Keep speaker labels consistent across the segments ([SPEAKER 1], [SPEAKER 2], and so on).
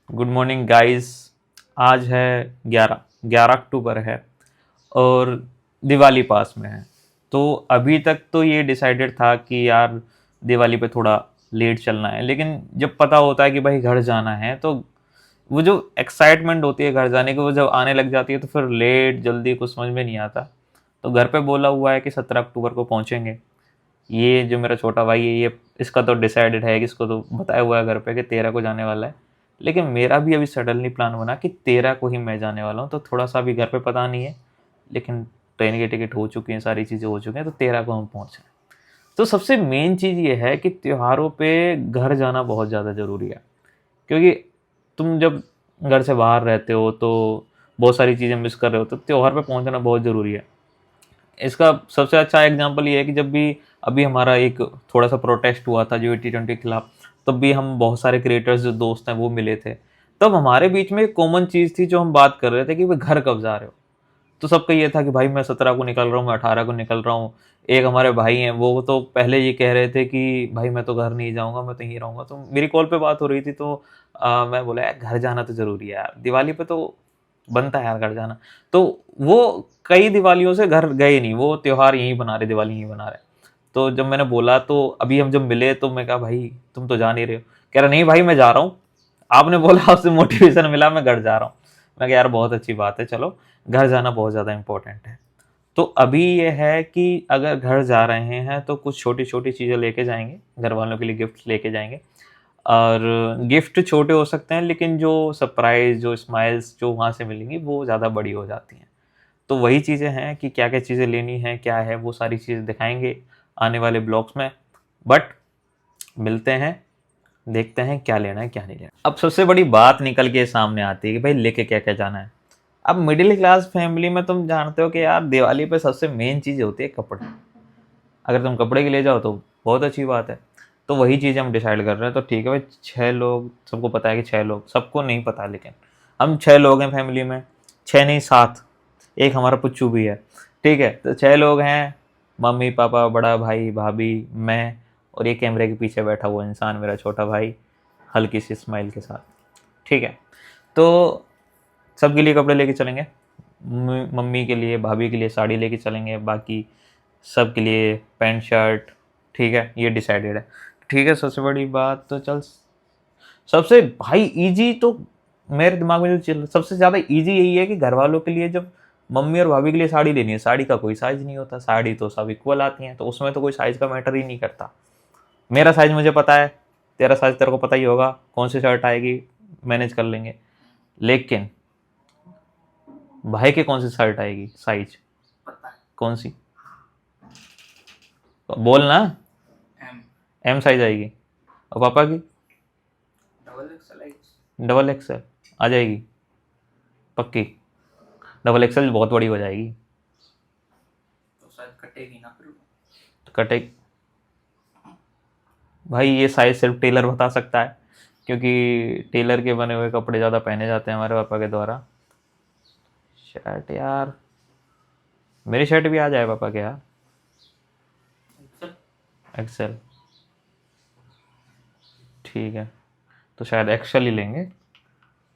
[SPEAKER 1] Good morning guys. आज है 11 अक्टूबर है और दिवाली पास में है। तो अभी तक तो ये डिसाइडेड था कि यार दिवाली पे थोड़ा लेट चलना है, लेकिन जब पता होता है कि भाई घर जाना है तो वो जो एक्साइटमेंट होती है घर जाने की वो जब आने लग जाती है तो फिर लेट जल्दी कुछ समझ में नहीं आता। तो घर पे बोला हुआ है कि 17 अक्टूबर को पहुंचेंगे। ये जो मेरा छोटा भाई है ये इसका तो डिसाइडेड है कि इसको तो बताया हुआ है घर पे कि 13 को जाने वाला है। लेकिन मेरा भी अभी सडनली प्लान बना कि 13 को ही मैं जाने वाला हूँ, तो थोड़ा सा अभी घर पे पता नहीं है, लेकिन ट्रेन की टिकट हो चुकी हैं, सारी चीज़ें हो चुकी हैं, तो 13 को हम पहुँच रहे हैं। तो सबसे मेन चीज़ ये है कि त्योहारों पे घर जाना बहुत ज़्यादा ज़रूरी है, क्योंकि तुम जब घर से बाहर रहते हो तो बहुत सारी चीज़ें मिस कर रहे हो, तो त्योहार पे पहुंचना बहुत ज़रूरी है। इसका सबसे अच्छा एग्जांपल ये है कि जब भी अभी हमारा एक थोड़ा सा प्रोटेस्ट हुआ था जो T20 के खिलाफ, तब भी हम बहुत सारे क्रिएटर्स जो दोस्त हैं वो मिले थे। तब हमारे बीच में एक कॉमन चीज़ थी जो हम बात कर रहे थे कि भाई घर कब जा रहे हो। तो सबका ये था कि भाई मैं 17 को निकल रहा हूँ, मैं 18 को निकल रहा हूँ। एक हमारे भाई हैं वो तो पहले ये कह रहे थे कि भाई मैं तो घर नहीं जाऊँगा, मैं तो यहीं रहूँगा। तो मेरी कॉल पे बात हो रही थी, तो मैं बोला यार घर जाना तो ज़रूरी है यार, दिवाली पे तो बनता है यार घर जाना। तो वो कई दिवालियों से घर गए नहीं, वो त्योहार यहीं बना रहे, दिवाली यहीं बना रहे। तो जब मैंने बोला तो अभी हम जब मिले तो मैं कहा भाई तुम तो जा नहीं रहे हो। कह रहा नहीं भाई मैं जा रहा हूँ, आपने बोला आपसे मोटिवेशन मिला, मैं घर जा रहा हूँ। मैं कहा यार बहुत अच्छी बात है, चलो घर जाना बहुत ज़्यादा इंपॉर्टेंट है। तो अभी ये है कि अगर घर जा रहे हैं तो कुछ छोटी छोटी चीज़ें लेके जाएंगे, घर वालों के लिए गिफ्ट लेके जाएंगे। और गिफ्ट छोटे हो सकते हैं, लेकिन जो सरप्राइज जो स्माइल्स जो वहाँ से मिलेंगी वो ज़्यादा बड़ी हो जाती हैं। तो वही चीज़ें हैं कि क्या क्या चीज़ें लेनी है, क्या है, वो सारी चीज़ें दिखाएंगे आने वाले ब्लॉग्स में। बट मिलते हैं, देखते हैं क्या लेना है क्या नहीं लेना। अब सबसे बड़ी बात निकल के सामने आती है कि भाई लेके क्या क्या जाना है। अब मिडिल क्लास फैमिली में तुम जानते हो कि यार दिवाली पे सबसे मेन चीज़ होती है कपड़े। अगर तुम कपड़े के लिए जाओ तो बहुत अच्छी बात है। तो वही चीज़ हम डिसाइड कर रहे हैं। तो ठीक है भाई, 6 लोग, सबको पता है कि 6 लोग, सबको नहीं पता, लेकिन हम 6 लोग हैं फैमिली में। 6 नहीं 7, एक हमारा पुच्चू भी है। ठीक है, तो 6 लोग हैं, मम्मी पापा बड़ा भाई भाभी मैं, और ये कैमरे के पीछे बैठा हुआ इंसान मेरा छोटा भाई हल्की सी स्माइल के साथ। ठीक है, तो सबके लिए कपड़े लेके चलेंगे। मम्मी के लिए भाभी के लिए साड़ी लेके चलेंगे, बाकी सब के लिए पैंट शर्ट। ठीक है, ये डिसाइडेड है। ठीक है, सबसे बड़ी बात तो चल, सबसे भाई इजी तो मेरे दिमाग में जो चल सबसे ज़्यादा इजी यही है कि घर वालों के लिए जब मम्मी और भाभी के लिए साड़ी लेनी है, साड़ी का कोई साइज नहीं होता, साड़ी तो सब इक्वल आती हैं, तो उसमें तो कोई साइज का मैटर ही नहीं करता। मेरा साइज मुझे पता है, तेरा साइज तेरे को पता ही होगा, कौन सी शर्ट आएगी मैनेज कर लेंगे। लेकिन भाई के कौन सी शर्ट आएगी साइज
[SPEAKER 2] पता है।
[SPEAKER 1] कौन सी, बोल ना।
[SPEAKER 2] एम
[SPEAKER 1] एम साइज आएगी। और पापा की
[SPEAKER 2] डबल एक्सएल आई
[SPEAKER 1] डबल एक्सएल आ जाएगी पक्की। डबल एक्सएल बहुत बड़ी हो जाएगी
[SPEAKER 2] तो शायद कटेगी ना फिर।
[SPEAKER 1] तो कटे। भाई ये साइज सिर्फ टेलर बता सकता है, क्योंकि टेलर के बने हुए कपड़े ज़्यादा पहने जाते हैं हमारे पापा के द्वारा। शर्ट यार, मेरी शर्ट भी आ जाए पापा के यार, एक्सेल। ठीक है, तो शायद एक्सेल ही लेंगे।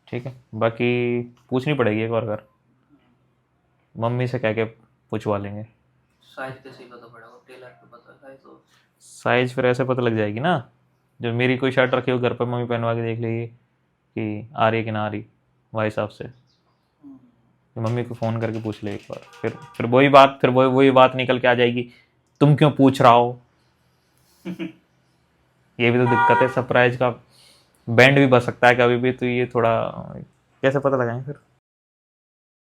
[SPEAKER 1] ठीक है, बाकी पूछनी पड़ेगी एक बार, घर मम्मी से कह के पूछवा लेंगे।
[SPEAKER 2] साइज कैसे ही पता पड़ेगा, टेलर को पता साइज तो।
[SPEAKER 1] साइज फिर ऐसे पता लग जाएगी ना, जब मेरी कोई शर्ट रखी हो घर पर, मम्मी पहनवा के देख लेगी कि आ रही है कि ना आ रही, वही हिसाब से मम्मी को फ़ोन करके पूछ ले एक बार। फिर वही बात, फिर वही बात निकल के आ जाएगी, तुम क्यों पूछ रहा हो। ये भी तो दिक्कत है, सरप्राइज का बैंड भी बज सकता है कभी भी, तो ये थोड़ा कैसे पता लगाएं फिर।